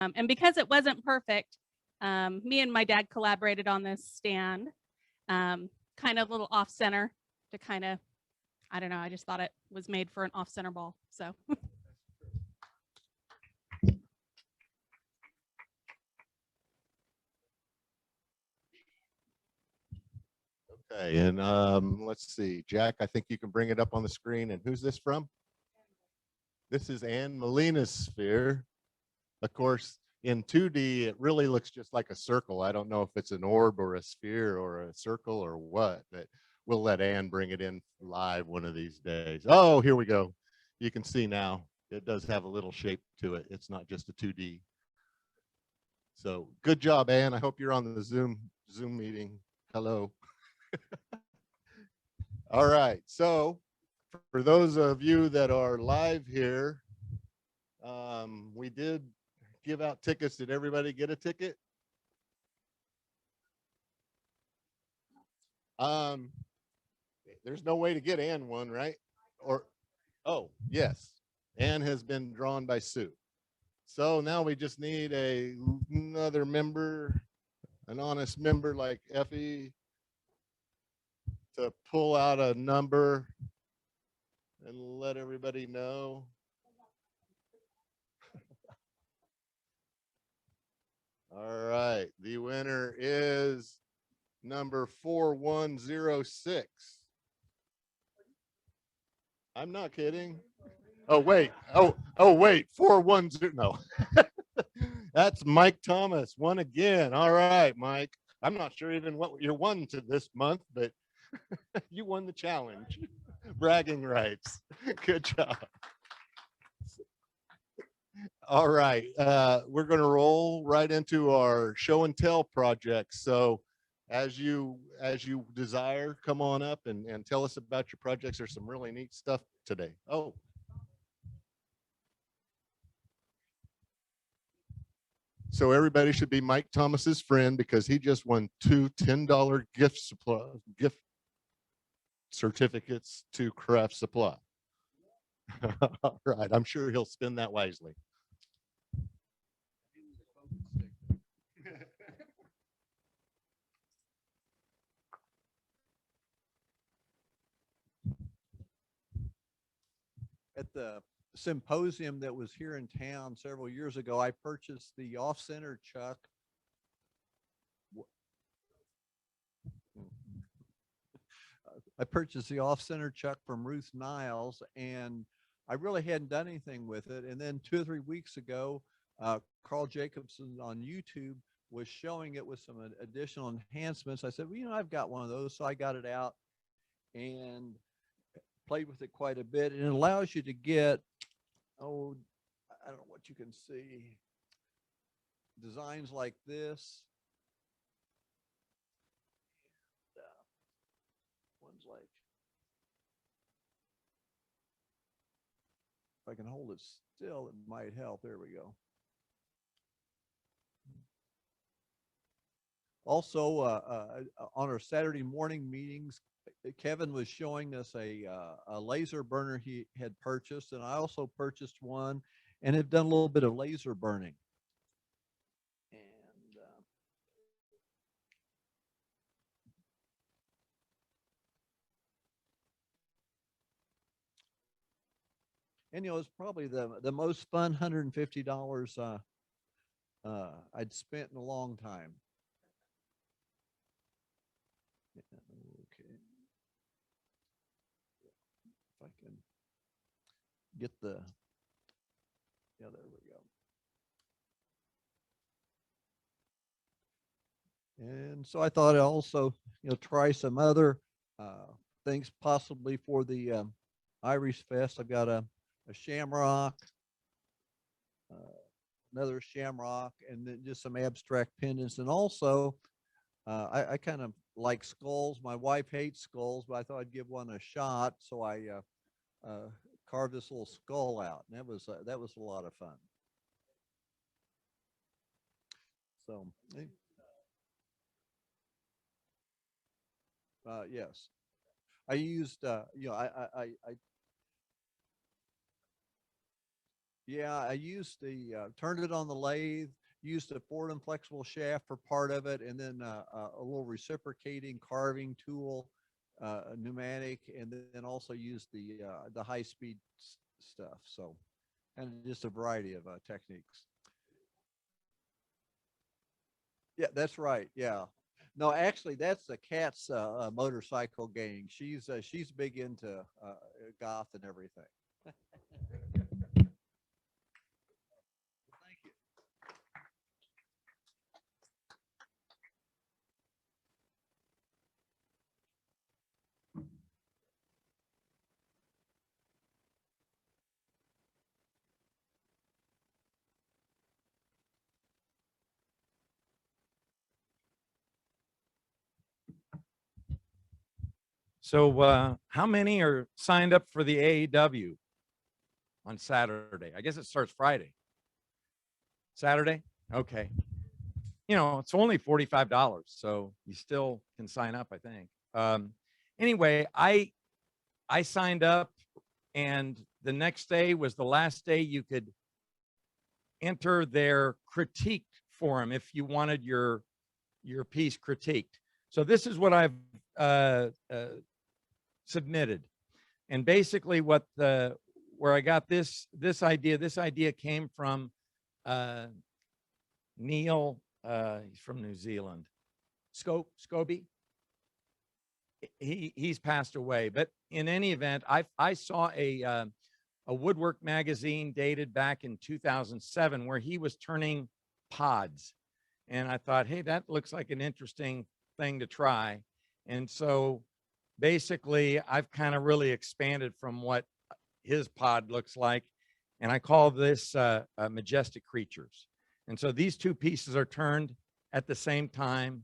And because it wasn't perfect, me and my dad collaborated on this stand, kind of a little off center to kind of, I don't know, I just thought it was made for an off center ball. So. Okay, and let's see, Jack, I think you can bring it up on the screen. And who's this from? This is Ann Molina's sphere. Of course, in 2D, it really looks just like a circle. I don't know if it's an orb or a sphere or a circle or what, but we'll let Ann bring it in live one of these days. Oh, here we go. You can see now, it does have a little shape to it. It's not just a 2D. So good job, Ann. I hope you're on the Zoom meeting. Hello. All right, so for those of you that are live here, we did give out tickets. Did everybody get a ticket? There's no way to get Ann one, right? Or, oh, yes. Ann has been drawn by Sue. So now we just need another member, an honest member like Effie, to pull out a number and let everybody know. All right, the winner is number 4106. I'm not kidding. Oh, wait. Oh, wait. 410. No. That's Mike Thomas. Won again. All right, Mike. I'm not sure even what you won to this month, but you won the challenge. Bragging rights. Good job. All right. We're going to roll right into our show and tell project. So as you desire, come on up and tell us about your projects. There's some really neat stuff today. Oh. So everybody should be Mike Thomas's friend because he just won two $10 gift certificates to Craft Supply. All right, I'm sure he'll spend that wisely. At the symposium that was here in town several years ago, I purchased the off-center chuck. I purchased the off-center chuck from Ruth Niles, and I really hadn't done anything with it. And then 2 or 3 weeks ago, Carl Jacobson on YouTube was showing it with some additional enhancements. I said, well, you know, I've got one of those. So I got it out and played with it quite a bit. And it allows you to get, oh, I don't know what you can see, designs like this. One's like, if I can hold it still, it might help. There we go. Also, on our Saturday morning meetings, Kevin was showing us a laser burner he had purchased, and I also purchased one and have done a little bit of laser burning. And you know, it's probably the most fun $150 I'd spent in a long time. Okay. If I can get the, yeah, there we go. And so I thought I'd also, you know, try some other things possibly for the Irish Fest. I've got a shamrock, another shamrock, and then just some abstract pendants. And also, I kind of like skulls. My wife hates skulls, but I thought I'd give one a shot. So I carved this little skull out, and that was a lot of fun. So, yes, I used, you know, I Yeah, I used the, turned it on the lathe, used a Ford inflexible shaft for part of it, and then a little reciprocating carving tool, pneumatic, and then also used the high speed stuff. So, and just a variety of techniques. Yeah, that's right. Yeah. No, actually, that's the cat's motorcycle gang. She's big into goth and everything. Thank you. So how many are signed up for the AEW on Saturday? I guess it starts Friday. Saturday? Okay. You know, it's only $45, so you still can sign up, I think. Anyway, I signed up, and the next day was the last day you could enter their critique forum if you wanted your piece critiqued. So this is what I've submitted, and basically where I got this idea came from Neil. He's from New Zealand. Scobie. He's passed away, but in any event, I saw a woodwork magazine dated back in 2007 where he was turning pods, and I thought, hey, that looks like an interesting thing to try. And so basically I've kind of really expanded from what his pod looks like, and I call this Majestic Creatures. And so these two pieces are turned at the same time,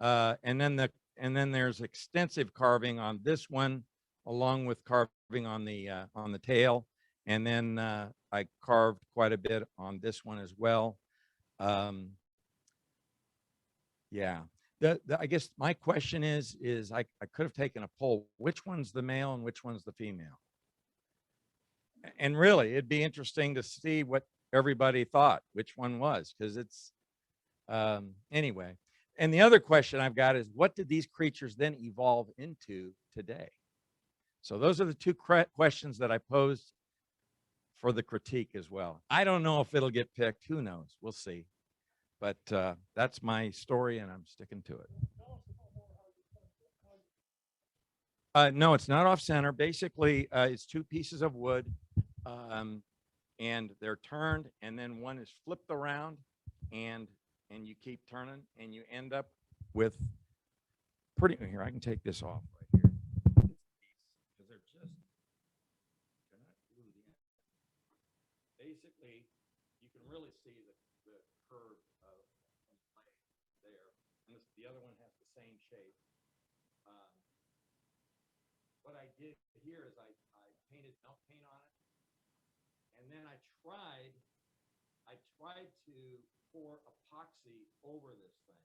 and then there's extensive carving on this one, along with carving on the tail, and then I carved quite a bit on this one as well. Yeah. I guess my question is I could have taken a poll. Which one's the male and which one's the female? And really, it'd be interesting to see what everybody thought, which one was, because it's, anyway. And the other question I've got is, what did these creatures then evolve into today? So those are the two questions that I posed for the critique as well. I don't know if it'll get picked. Who knows? We'll see. But that's my story, and I'm sticking to it. No, it's not off center. Basically, it's two pieces of wood, and they're turned, and then one is flipped around, and you keep turning, and you end up with pretty. Here, I can take this off right here. Because they're just not glued in. Basically, you can really see the curve of the blade there, and the other one has the same shape. What I did here is I painted melt paint on it, and then I tried to pour epoxy over this thing,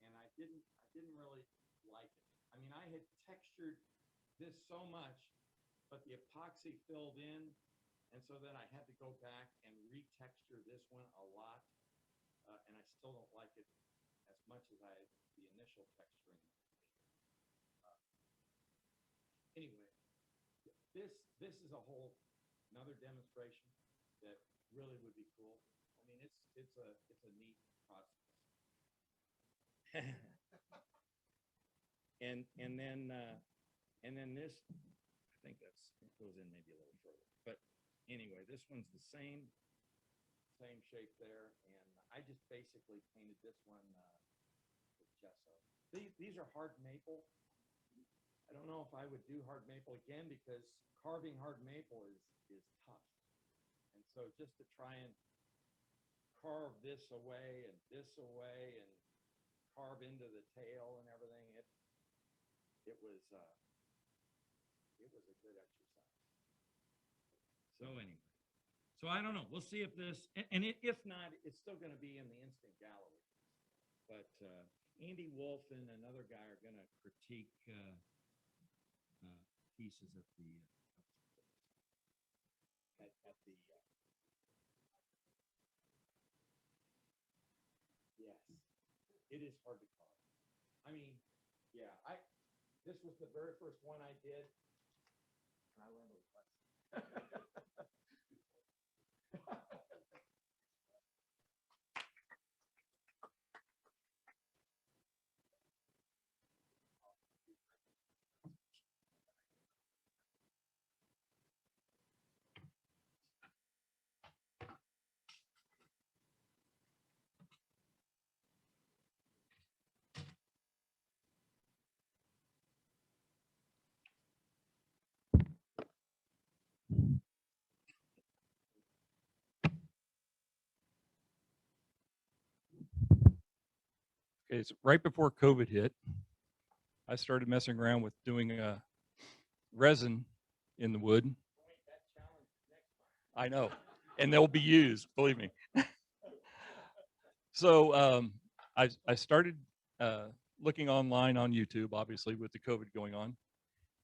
and I didn't really like it. I mean, I had textured this so much, but the epoxy filled in, and so then I had to go back and retexture this one a lot, and I still don't like it as much as the initial texturing. Anyway, this is a whole another demonstration that really would be cool. I mean, it's a neat process. and then this, I think it goes in maybe a little further. But anyway, this one's the same shape there, and I just basically painted this one with gesso. These are hard maple. I don't know if I would do hard maple again, because carving hard maple is tough. And so just to try and carve this away and carve into the tail and everything, it was a good exercise. So anyway, so I don't know. We'll see if this, and if not, it's still going to be in the instant gallery. But Andy Wolf and another guy are going to critique pieces at the It is hard to carve. I mean, yeah, this was the very first one I did, and I learned a lesson. Okay, so right before COVID hit, I started messing around with doing resin in the wood. I know, and they'll be used, believe me. So I started looking online on YouTube, obviously with the COVID going on,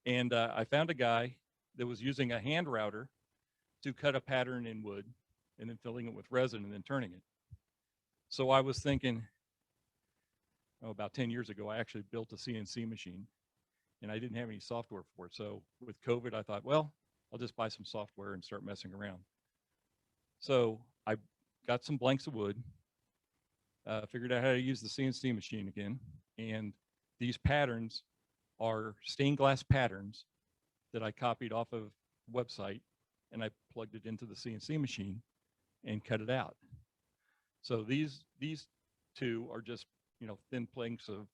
and I found a guy that was using a hand router to cut a pattern in wood and then filling it with resin and then turning it. So I was thinking, about 10 years ago, I actually built a CNC machine, and I didn't have any software for it. So with COVID, I thought, well, I'll just buy some software and start messing around. So I got some blanks of wood, figured out how to use the CNC machine again. And these patterns are stained glass patterns that I copied off of a website, and I plugged it into the CNC machine and cut it out. So these two are just, thin planks of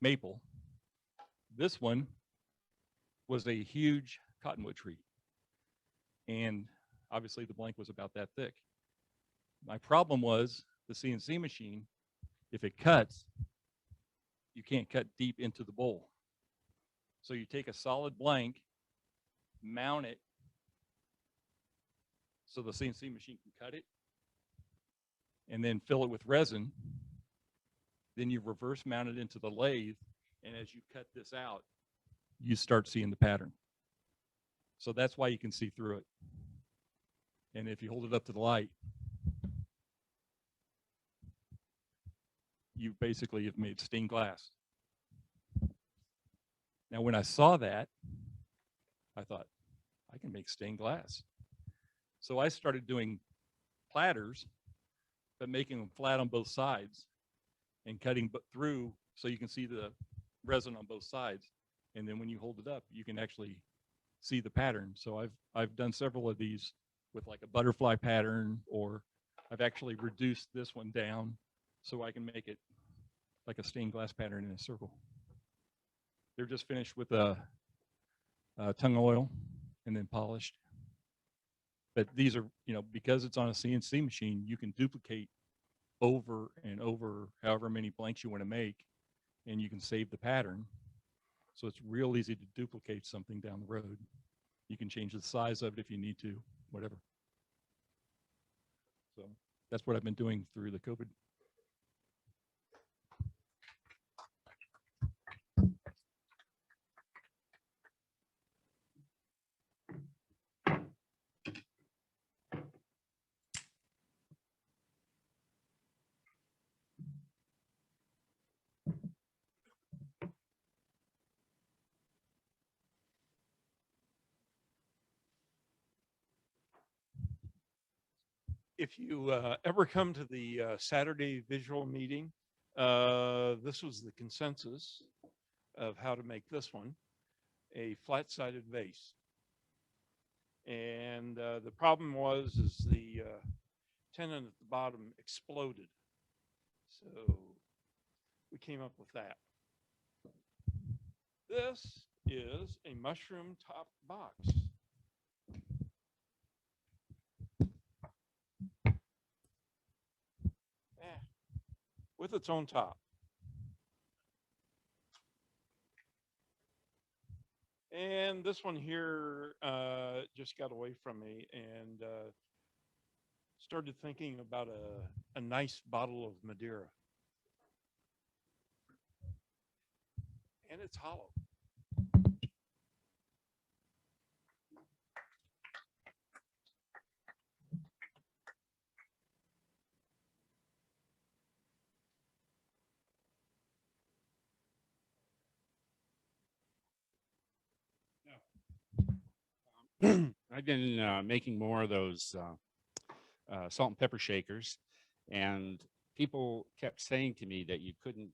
maple. This one was a huge cottonwood tree. And obviously the blank was about that thick. My problem was the CNC machine, if it cuts, you can't cut deep into the bowl. So you take a solid blank, mount it so the CNC machine can cut it, and then fill it with resin. Then you reverse mount it into the lathe, and as you cut this out, you start seeing the pattern. So that's why you can see through it. And if you hold it up to the light, you basically have made stained glass. Now, when I saw that, I thought, I can make stained glass. So I started doing platters, but making them flat on both sides and cutting through so you can see the resin on both sides. And then when you hold it up, you can actually see the pattern. So I've done several of these with like a butterfly pattern, or I've actually reduced this one down so I can make it like a stained glass pattern in a circle. They're just finished with a tung oil and then polished. But these are, because it's on a CNC machine, you can duplicate over and over however many blanks you want to make, and you can save the pattern. So it's real easy to duplicate something down the road. You can change the size of it if you need to, whatever. So that's what I've been doing through the COVID. If you ever come to the Saturday visual meeting, this was the consensus of how to make this one, a flat-sided vase. And the problem is the tenon at the bottom exploded. So we came up with that. This is a mushroom top box. With its own top. And this one here just got away from me, and started thinking about a nice bottle of Madeira. And it's hollow. I've been making more of those salt and pepper shakers, and people kept saying to me that you couldn't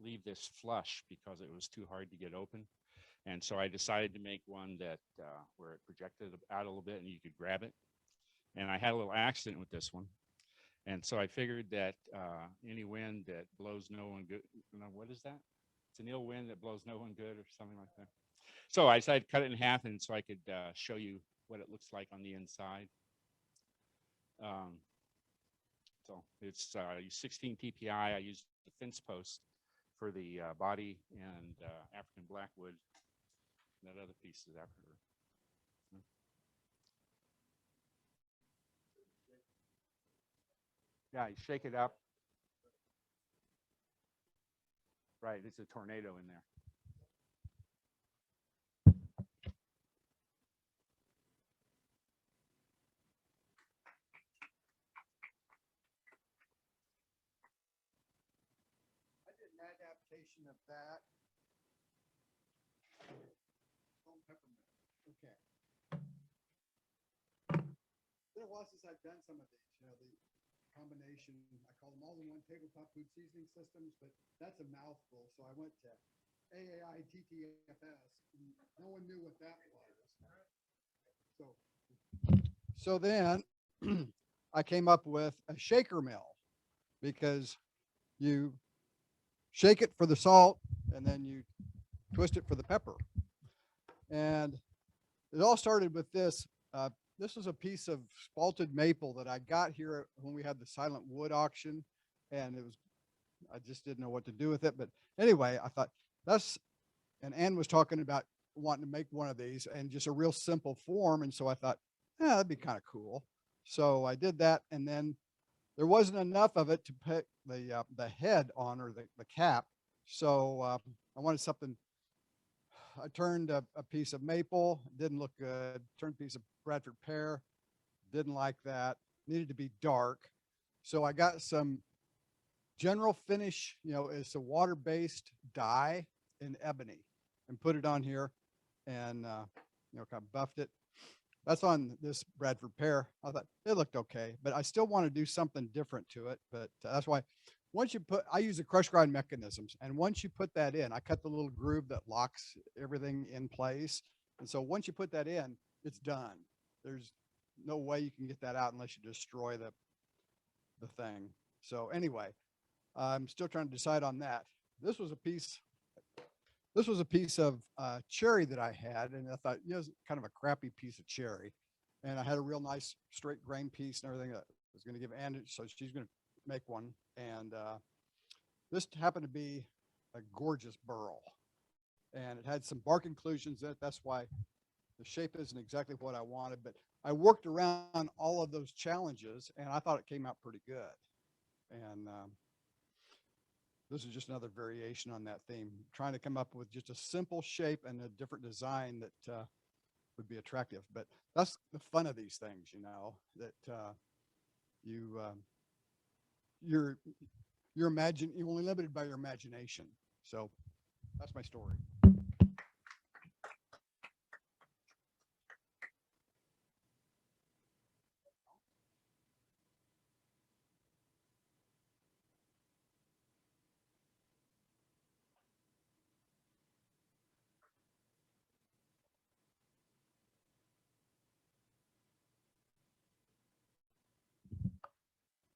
leave this flush because it was too hard to get open. And so I decided to make one that where it projected out a little bit and you could grab it. And I had a little accident with this one. And so I figured that any wind that blows no one good, what is that? It's an ill wind that blows no one good or something like that. So I decided to cut it in half and so I could show you what it looks like on the inside. So it's 16 PPI. I used the fence post for the body and African blackwood. That other piece is after her. Yeah, you shake it up. Right, it's a tornado in there. I did an adaptation of that. Salt and peppermint. Okay. It's been a while since I've done some of these, you know, the combination, I call them all-in-one tabletop food seasoning systems, but that's a mouthful. So I went to AAITTFS, and no one knew what that was. So then I came up with a shaker mill, because you shake it for the salt and then you twist it for the pepper. And it all started with this. This was a piece of spalted maple that I got here when we had the silent wood auction, and I just didn't know what to do with it. But anyway, I thought and Ann was talking about wanting to make one of these and just a real simple form. And so I thought, yeah, that'd be kind of cool. So I did that, and then there wasn't enough of it to put the head on, or the cap. So I wanted something. I turned a piece of maple, didn't look good. Turned a piece of Bradford pear, didn't like that. Needed to be dark. So I got some General Finish, it's a water-based dye in ebony, and put it on here, and kind of buffed it. That's on this Bradford pear. I thought it looked okay, but I still want to do something different to it. But that's why I use the crush grind mechanisms. And once you put that in, I cut the little groove that locks everything in place. And so once you put that in, it's done. There's no way you can get that out unless you destroy the thing. So anyway, I'm still trying to decide on that. This was a piece of cherry that I had, and I thought, it's kind of a crappy piece of cherry. And I had a real nice straight grain piece and everything that was going to give Ann, so she's going to make one. And this happened to be a gorgeous burl, and it had some bark inclusions in it. That's why the shape isn't exactly what I wanted, but I worked around all of those challenges, and I thought it came out pretty good. And this is just another variation on that theme, trying to come up with just a simple shape and a different design that would be attractive. But that's the fun of these things, that you're only limited by your imagination. So that's my story.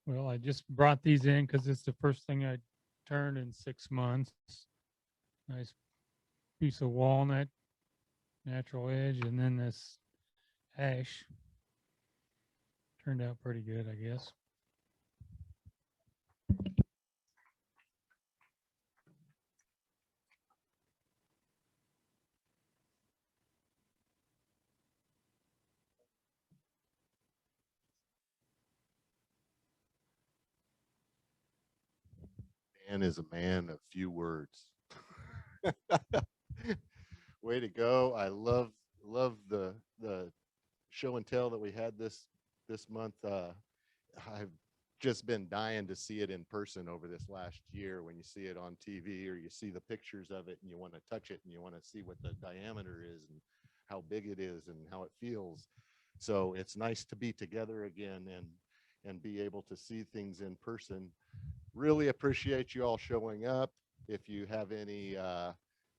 Well, I just brought these in because it's the first thing I turned in 6 months. Nice piece of walnut, natural edge, and then this ash. Turned out pretty good, I guess. Dan is a man of few words. Way to go. I love the show and tell that we had this month. I've just been dying to see it in person over this last year. When you see it on TV or you see the pictures of it and you want to touch it and you want to see what the diameter is and how big it is and how it feels. So it's nice to be together again and be able to see things in person. Really appreciate you all showing up. If you have any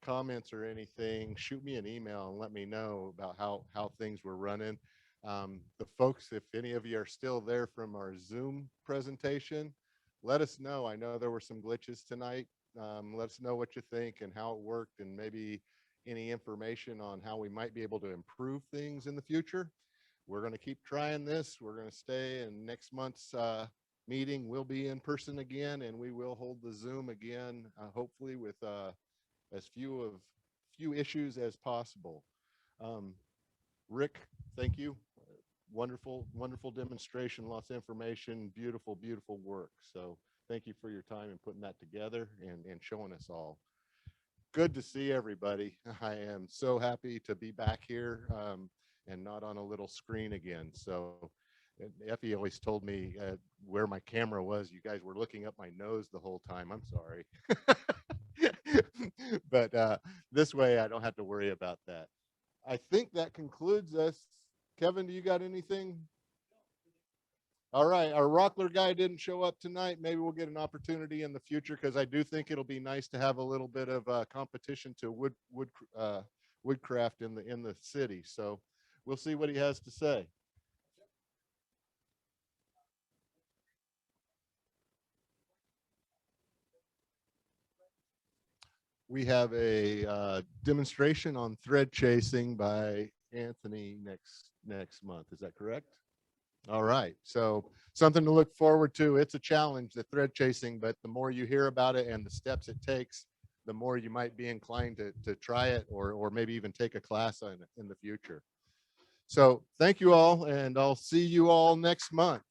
comments or anything, shoot me an email and let me know about how things were running. The folks, if any of you are still there from our Zoom presentation, let us know. I know there were some glitches tonight. Let us know what you think and how it worked, and maybe any information on how we might be able to improve things in the future. We're going to keep trying this. We're going to stay, and next month's meeting will be in person again, and we will hold the Zoom again, hopefully with as few issues as possible. Rick, thank you. Wonderful demonstration, lots of information, beautiful work. So thank you for your time and putting that together and showing us all. Good to see everybody. I am so happy to be back here and not on a little screen again. So Effie always told me where my camera was. You guys were looking up my nose the whole time. I'm sorry. But this way I don't have to worry about that. I think that concludes us. Kevin, do you got anything? All right, our Rockler guy didn't show up tonight. Maybe we'll get an opportunity in the future, because I do think it'll be nice to have a little bit of competition to woodcraft in the city. So we'll see what he has to say. We have a demonstration on thread chasing by Anthony next month. Is that correct? All right, so something to look forward to. It's a challenge, the thread chasing, but the more you hear about it and the steps it takes, the more you might be inclined to try it, or maybe even take a class on it in the future. So thank you all, and I'll see you all next month.